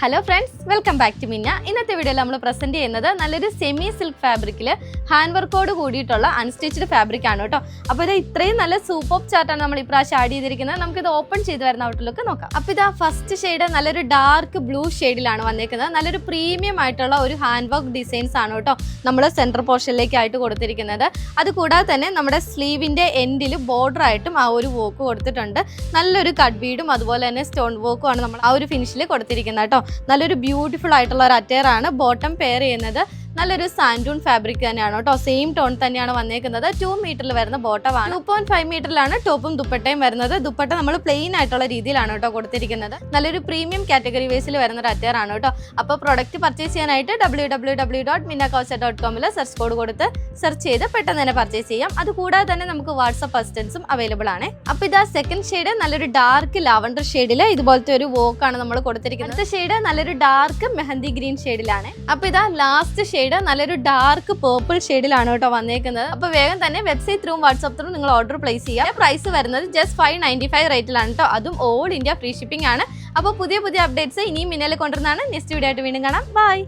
Hello friends, welcome back to Minna. ഇന്നത്തെ വീഡിയോയിൽ നമ്മൾ പ്രസന്റ് ചെയ്യുന്നത് നല്ലൊരു സെമി സിൽക്ക് ഫാബ്രിക്കിൽ ഹാൻഡ് വർക്കോട് കൂടിയിട്ടുള്ള അൺസ്റ്റിച്ച്ഡ് ഫാബ്രിക് ആണ് കേട്ടോ. അപ്പോൾ ഇത് ഇത്രയും നല്ല സൂപ്പർ ചാർട്ടാണ് നമ്മൾ ഇപ്രാവശ്യം ആഡ് ചെയ്തിരിക്കുന്നത്. നമുക്കിത് ഓപ്പൺ ചെയ്ത് വരുന്ന ഔട്ട്ലുക്ക് നോക്കാം. അപ്പോൾ ഇതാ ഫസ്റ്റ് ഷെയ്ഡ് നല്ലൊരു ഡാർക്ക് ബ്ലൂ ഷെയ്ഡിലാണ് വന്നേക്കുന്നത്. നല്ലൊരു പ്രീമിയം ആയിട്ടുള്ള ഒരു ഹാൻഡ് വർക്ക് ഡിസൈൻസ് ആണ് കേട്ടോ നമ്മൾ സെൻട്രൽ പോർഷനിലേക്കായിട്ട് കൊടുത്തിരിക്കുന്നത്. അതുകൂടാതെ തന്നെ നമ്മുടെ സ്ലീവിൻ്റെ എൻഡിൽ ബോർഡർ ആയിട്ടും ആ ഒരു വർക്ക് കൊടുത്തിട്ടുണ്ട്. നല്ലൊരു കട്ട് ബീഡും അതുപോലെ തന്നെ സ്റ്റോൺ വർക്കും ആണ് നമ്മൾ ആ ഒരു ഫിനിഷിൽ കൊടുത്തിരിക്കുന്നത് കേട്ടോ. നല്ലൊരു ബ്യൂട്ടിഫുൾ ആയിട്ടുള്ള ഒരു അറ്റയർ ആണ്. ബോട്ടം പെയർ ചെയ്യുന്നത് നല്ലൊരു സാൻഡൂൺ ഫാബ്രിക് തന്നെയാണ് കേട്ടോ. സെയിം ടോൺ തന്നെയാണ് വന്നേക്കുന്നത്. 2 മീറ്ററിൽ വരുന്ന ബോട്ടമാണ്. 2.5 മീറ്ററിലാണ് ടോപ്പും ദുപ്പട്ടയും വരുന്നത്. ദുപ്പട്ട നമ്മൾ പ്ലെയിൻ ആയിട്ടുള്ള രീതിയിലാണ് കേട്ടോ കൊടുത്തിരിക്കുന്നത്. നല്ലൊരു പ്രീമിയം കാറ്റഗറി വേസിൽ വരുന്ന ഒരു അറ്റയർ ആണ് കേട്ടോ. അപ്പോൾ പ്രൊഡക്റ്റ് പർച്ചേസ് ചെയ്യാനായിട്ട് www.minnakausa.com സെർച്ച് കോഡ് കൊടുത്ത് സെർച്ച് ചെയ്ത് പെട്ടെന്ന് തന്നെ പർച്ചേസ് ചെയ്യാം. അതുകൂടാതെ തന്നെ നമുക്ക് വാട്സ്ആപ്പ് അസിസ്റ്റൻസും അവൈലബിൾ ആണ്. അപ്പോൾ ഇതാ സെക്കൻഡ് ഷെയ്ഡ് നല്ലൊരു ഡാർക്ക് ലാവണ്ടർ ഷെയ്ഡിൽ ഇതുപോലത്തെ ഒരു വോക്കാണ് നമ്മൾ കൊടുത്തിരിക്കുന്നത്. അടുത്ത ഷെയ്ഡ് നല്ലൊരു ഡാർക്ക് മെഹന്തി ഗ്രീൻ ഷെയ്ഡിലാണ്. അപ്പോൾ ഇതാ ലാസ്റ്റ് ഷെയ്ഡ് നല്ലൊരു ഡാർക്ക് പേർപ്പിൾ ഷെയ്ഡിലാണ് കേട്ടോ വന്നേക്കുന്നത്. അപ്പോൾ വേഗം തന്നെ വെബ്സൈറ്റ് ത്രൂ വാട്സ്ആപ്പ് ത്രൂ നിങ്ങൾ ഓർഡർ പ്ലേസ് ചെയ്യുക. പ്രൈസ് വരുന്നത് ജസ്റ്റ് 595 റേറ്റിലാണ് കേട്ടോ. അതും ഓൾ ഇന്ത്യ ഫ്രീ ഷിപ്പിംഗ് ആണ്. അപ്പോൾ പുതിയ അപ്ഡേറ്റ്സ് ഇനിയും മിന്നൽ കൊണ്ടുവരുന്നതാണ്. നെക്സ്റ്റ് വീഡിയോ ആയിട്ട് വീണ്ടും കാണാം. ബൈ.